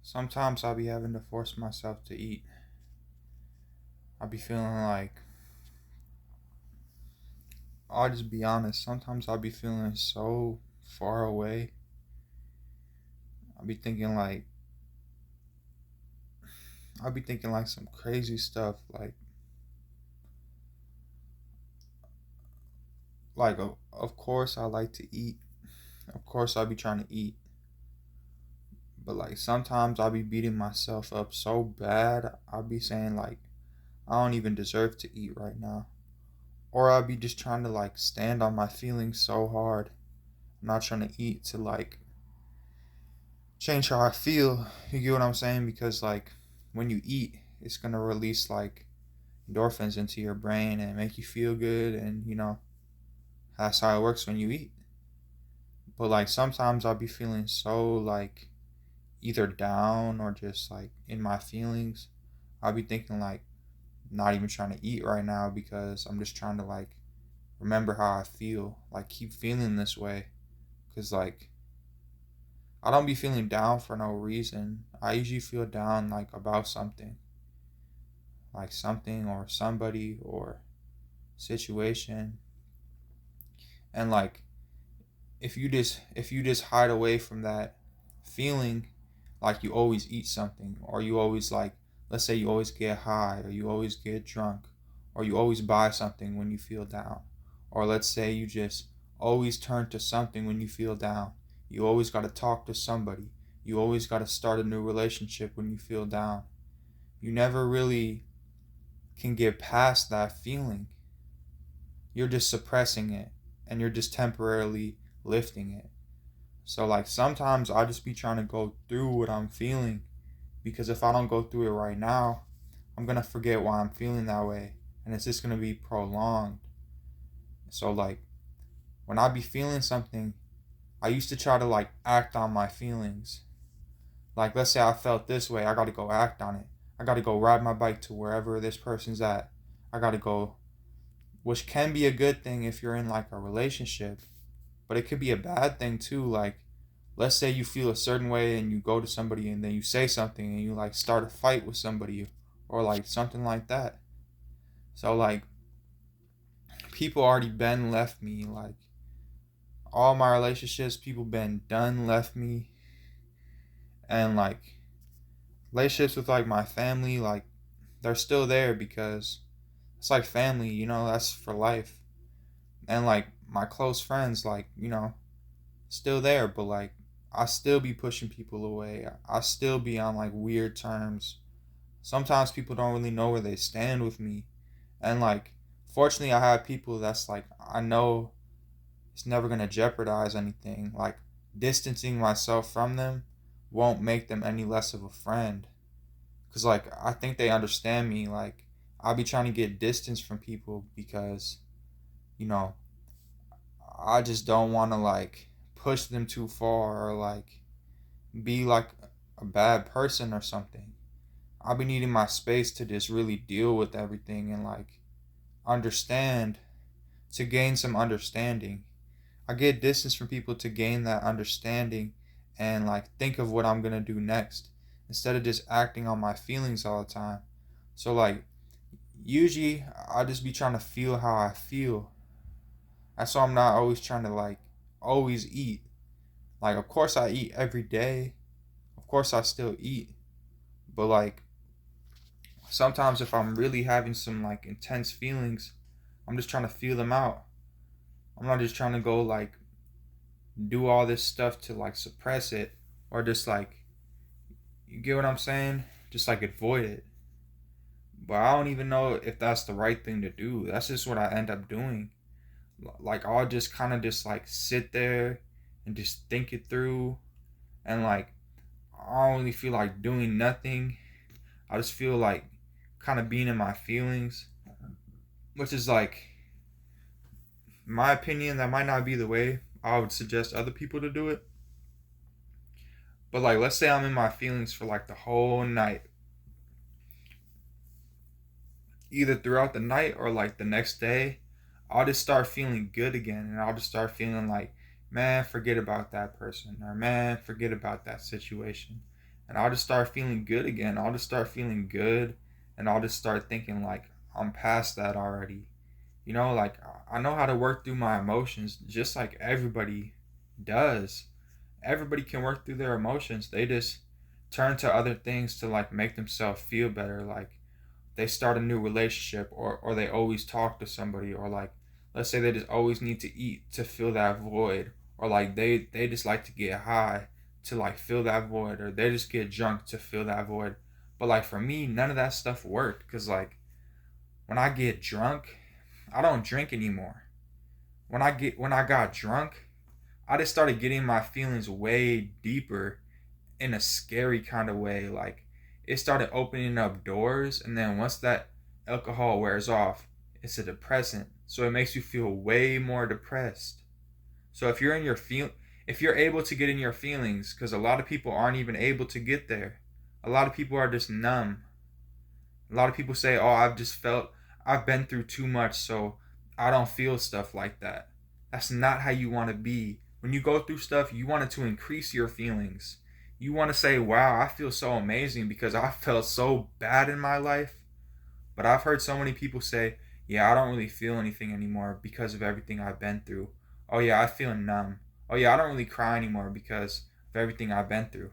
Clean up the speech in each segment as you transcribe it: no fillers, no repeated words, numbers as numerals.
Sometimes I'll be having to force myself to eat. I'll be feeling like, I'll just be honest, sometimes I'll be feeling so far away. I'll be thinking like, I'll be thinking like some crazy stuff. Of course I like to eat. Of course I'll be trying to eat. But like sometimes I'll be beating myself up so bad. I'll be saying like, I don't even deserve to eat right now. Or I'll be just trying to like stand on my feelings so hard. I'm not trying to eat to like change how I feel. You get what I'm saying? Because like when you eat, it's gonna release like endorphins into your brain and make you feel good, and that's how it works when you eat. But like sometimes I'll be feeling so like either down or just like in my feelings. I'll be thinking like not even trying to eat right now because I'm just trying to like remember how I feel, like keep feeling this way. Cause like I don't be feeling down for no reason. I usually feel down like about something, like something or somebody or situation. And like if you just hide away from that feeling, like you always eat something or you always like, let's say you always get high or you always get drunk or you always buy something when you feel down, or let's say you just always turn to something when you feel down. You always got to talk to somebody. You always got to start a new relationship when you feel down. You never really can get past that feeling. You're just suppressing it and you're just temporarily lifting it. So like sometimes I just be trying to go through what I'm feeling, because if I don't go through it right now, I'm gonna forget why I'm feeling that way, and it's just gonna be prolonged. So like when I be feeling something, I used to try to like act on my feelings. Like let's say I felt this way, I gotta go act on it. I gotta go ride my bike to wherever this person's at. I gotta go, which can be a good thing if you're in like a relationship, but it could be a bad thing too. Like let's say you feel a certain way and you go to somebody and then you say something and you like start a fight with somebody or like something like that. So like people already been left me, like all my relationships, people been done left me. And like relationships with like my family, like they're still there because it's like family, that's for life. And like my close friends, like still there, but like I still be pushing people away. I still be on like weird terms. Sometimes people don't really know where they stand with me. And like fortunately I have people that's like I know it's never going to jeopardize anything. Like distancing myself from them won't make them any less of a friend, cuz like I think they understand me. Like I'll be trying to get distance from people because you know I just don't want to like push them too far or like be like a bad person or something. I'll be needing my space to just really deal with everything and like understand, to gain some understanding. I get distance from people to gain that understanding and like think of what I'm gonna do next instead of just acting on my feelings all the time. So like usually I just be trying to feel how I feel. That's why I'm not always trying to like always eat. Like of course I eat every day. Of course I still eat. But like sometimes if I'm really having some like intense feelings, I'm just trying to feel them out. I'm not just trying to go like do all this stuff to like suppress it or just like, you get what I'm saying? Just like avoid it. But I don't even know if that's the right thing to do. That's just what I end up doing. Like I'll just kind of just like sit there and just think it through, and like I don't really feel like doing nothing. I just feel like kind of being in my feelings, which is like my opinion, that might not be the way I would suggest other people to do it. But like let's say I'm in my feelings for like the whole night, either throughout the night or like the next day, I'll just start feeling good again, and I'll just start feeling like, man, forget about that person, or man, forget about that situation. and I'll just start feeling good again. I'll just start feeling good, and I'll just start thinking like I'm past that already. Like I know how to work through my emotions just like everybody does. Everybody can work through their emotions. They just turn to other things to like make themselves feel better. Like they start a new relationship, or they always talk to somebody, or like let's say they just always need to eat to fill that void, or like they just like to get high to like fill that void, or they just get drunk to fill that void. But like for me, none of that stuff worked, because like when I get drunk, I don't drink anymore. When I got drunk, I just started getting my feelings way deeper in a scary kind of way. Like it started opening up doors, and then once that alcohol wears off, it's a depressant. So it makes you feel way more depressed. So if you're able to get in your feelings, because a lot of people aren't even able to get there. A lot of people are just numb. A lot of people say, "Oh, I've been through too much, so I don't feel stuff like that." That's not how you want to be. When you go through stuff, you want it to increase your feelings. You want to say, "Wow, I feel so amazing because I felt so bad in my life." But I've heard so many people say, "Yeah, I don't really feel anything anymore because of everything I've been through." "Oh yeah, I feel numb." "Oh yeah, I don't really cry anymore because of everything I've been through."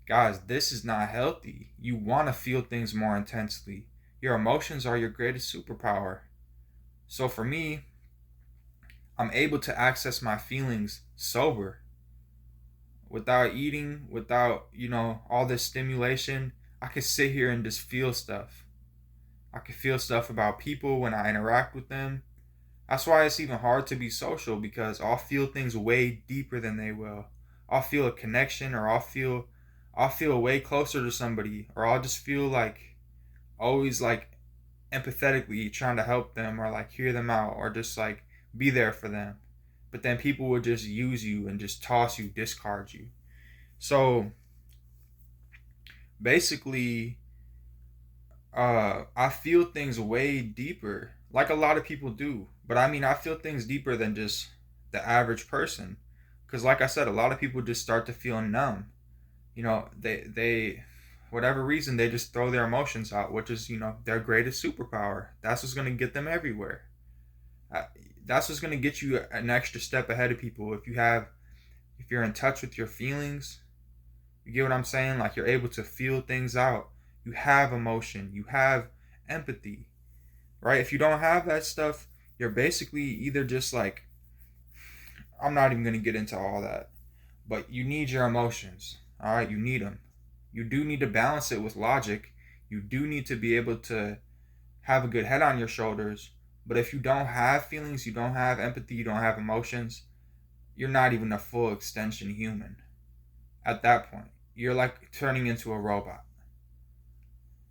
Guys, this is not healthy. You want to feel things more intensely. Your emotions are your greatest superpower. So for me, I'm able to access my feelings sober, without eating, without, all this stimulation. I can sit here and just feel stuff. I can feel stuff about people when I interact with them. That's why it's even hard to be social, because I'll feel things way deeper than they will. I'll feel a connection, or I'll feel way closer to somebody, or I'll just feel like always like empathetically trying to help them, or like hear them out, or just like be there for them. But then people will just use you and just toss you, discard you. So basically, I feel things way deeper, like a lot of people do. But I mean, I feel things deeper than just the average person, because like I said, a lot of people just start to feel numb. They whatever reason, they just throw their emotions out, which is their greatest superpower. That's what's going to get them everywhere. uh, that's what's going to get you an extra step ahead of people. If you're in touch with your feelings, you get what I'm saying? Like you're able to feel things out. You have emotion, you have empathy, right? If you don't have that stuff, you're basically either just like, I'm not even going to get into all that, but you need your emotions. All right, you need them. You do need to balance it with logic. You do need to be able to have a good head on your shoulders. But if you don't have feelings, you don't have empathy, you don't have emotions, you're not even a full extension human. At that point, you're like turning into a robot.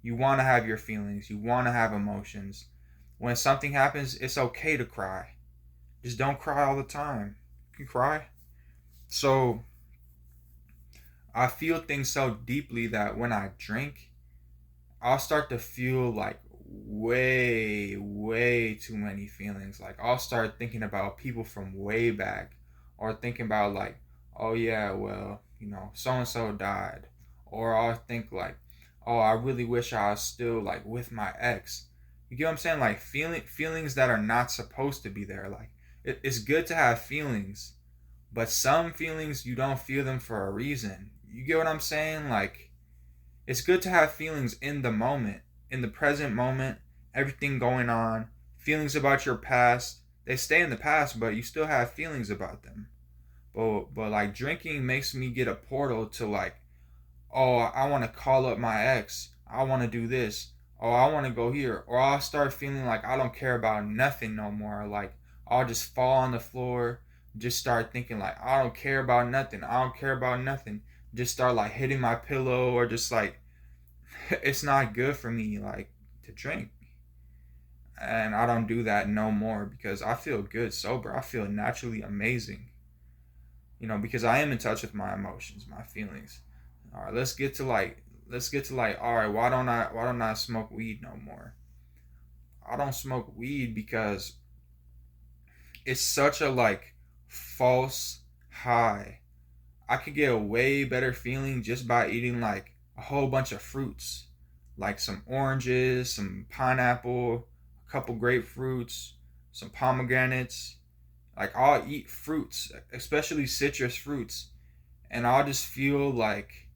You want to have your feelings, you want to have emotions. When something happens, it's okay to cry. Just don't cry all the time. You can cry. So I feel things so deeply that when I drink, I'll start to feel like way, way too many feelings. Like I'll start thinking about people from way back, or thinking about like, oh yeah, well, so and so died. Or I'll think like, oh, I really wish I was still like with my ex. You get what I'm saying? Like feelings that are not supposed to be there. Like it's good to have feelings, but some feelings you don't feel them for a reason. You get what I'm saying? Like it's good to have feelings in the moment, in the present moment, everything going on, feelings about your past. They stay in the past, but you still have feelings about them. But like drinking makes me get a portal to like, oh, I want to call up my ex. I want to do this. Oh, I want to go here. Or I'll start feeling like I don't care about nothing no more. Like I'll just fall on the floor, just start thinking like I don't care about nothing. I don't care about nothing. Just start like hitting my pillow, or just like it's not good for me like to drink. And I don't do that no more, because I feel good sober. I feel naturally amazing. Because I am in touch with my emotions, my feelings. All right, let's get to like all right, why don't I smoke weed no more? I don't smoke weed because it's such a like false high. I could get a way better feeling just by eating like a whole bunch of fruits, like some oranges, some pineapple, a couple grapefruits, some pomegranates. Like I'll eat fruits, especially citrus fruits, and I'll just feel like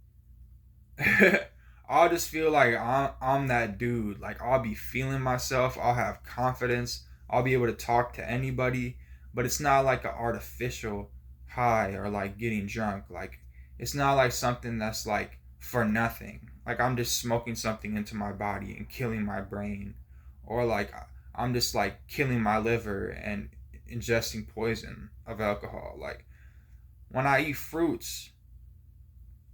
I'll just feel like I'm that dude. Like I'll be feeling myself. I'll have confidence. I'll be able to talk to anybody. But it's not like an artificial high or like getting drunk. Like it's not like something that's like for nothing. Like I'm just smoking something into my body and killing my brain. Or like I'm just like killing my liver and ingesting poison of alcohol. Like when I eat fruits,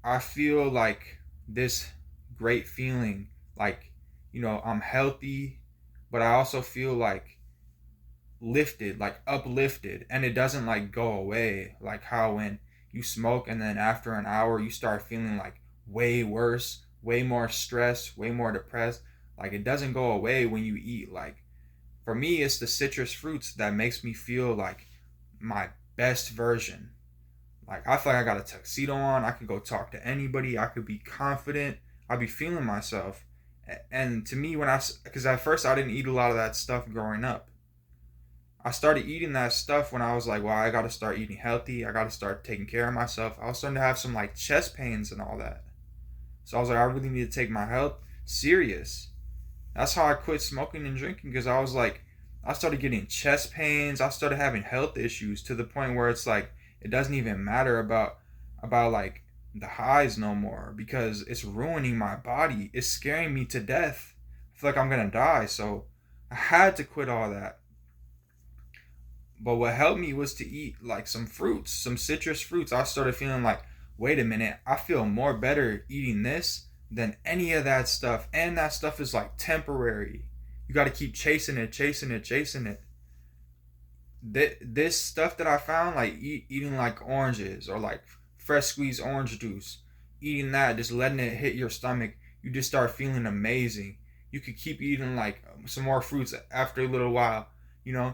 I feel like this great feeling, like, I'm healthy, but I also feel like lifted, like uplifted, and it doesn't like go away. Like how when you smoke and then after an hour you start feeling like way worse, way more stressed, way more depressed. Like it doesn't go away when you eat. Like for me, it's the citrus fruits that makes me feel like my best version. Like I feel like I got a tuxedo on. I can go talk to anybody. I could be confident. I'll be feeling myself. And to me, because at first I didn't eat a lot of that stuff growing up. I started eating that stuff when I was like, well, I got to start eating healthy. I got to start taking care of myself. I was starting to have some like chest pains and all that. So I was like, I really need to take my health serious. That's how I quit smoking and drinking, because I was like, I started getting chest pains. I started having health issues to the point where it's like, it doesn't even matter about like the highs no more, because it's ruining my body. It's scaring me to death. I feel like I'm gonna die. So I had to quit all that. But what helped me was to eat like some fruits, some citrus fruits. I started feeling like, wait a minute, I feel more better eating this than any of that stuff. And that stuff is like temporary. You got to keep chasing it, chasing it, chasing it. This stuff that I found, like eating like oranges or like fresh squeezed orange juice, eating that, just letting it hit your stomach, you just start feeling amazing. You could keep eating like some more fruits after a little while, you know,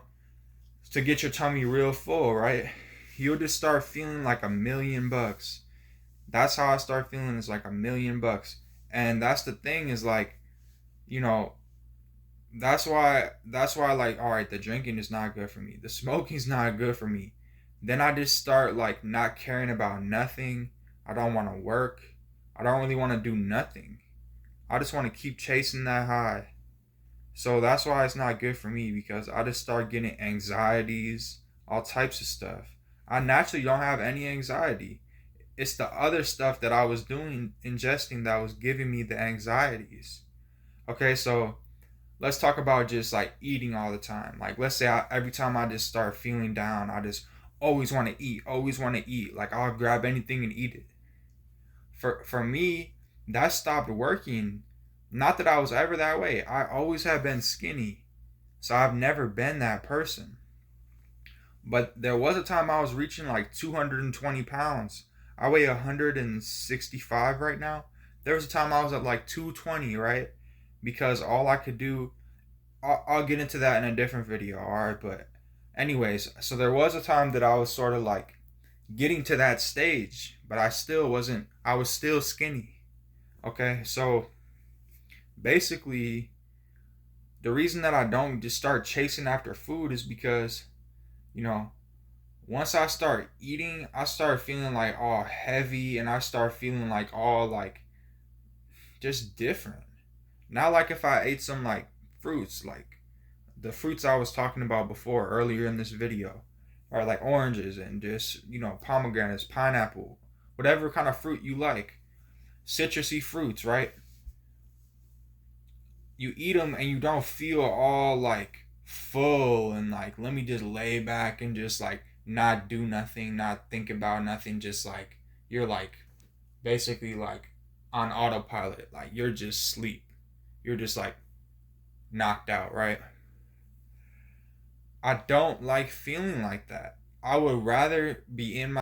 to get your tummy real full, right? You'll just start feeling like $1,000,000. That's how I start feeling, is like $1,000,000. And that's the thing, is like, you know, that's why like, all right, the drinking is not good for me. The smoking's not good for me. Then I just start like not caring about nothing. I don't want to work. I don't really want to do nothing. I just want to keep chasing that high. So that's why it's not good for me, because I just start getting anxieties, all types of stuff. I naturally don't have any anxiety. It's the other stuff that I was doing, ingesting, that was giving me the anxieties. Okay, so let's talk about just like eating all the time. Like let's say every time I just start feeling down, I just always want to eat, always want to eat. Like I'll grab anything and eat it. For me, that stopped working. Not that I was ever that way. I always have been skinny. So I've never been that person. But there was a time I was reaching like 220 pounds. I weigh 165 right now. There was a time I was at like 220, right? Because all I could do, I'll get into that in a different video, alright? But anyways, so there was a time that I was sort of like getting to that stage, but I was still skinny. Okay, so basically, the reason that I don't just start chasing after food is because, you know, once I start eating, I start feeling like all heavy, and I start feeling like all like just different. Not like if I ate some like fruits, like the fruits I was talking about before earlier in this video, or like oranges and just, pomegranates, pineapple, whatever kind of fruit you like, citrusy fruits, right? You eat them and you don't feel all like full and like, let me just lay back and just like not do nothing, not think about nothing, just like you're like basically like on autopilot, like you're just sleep. You're just like knocked out, right? I don't like feeling like that. I would rather be in my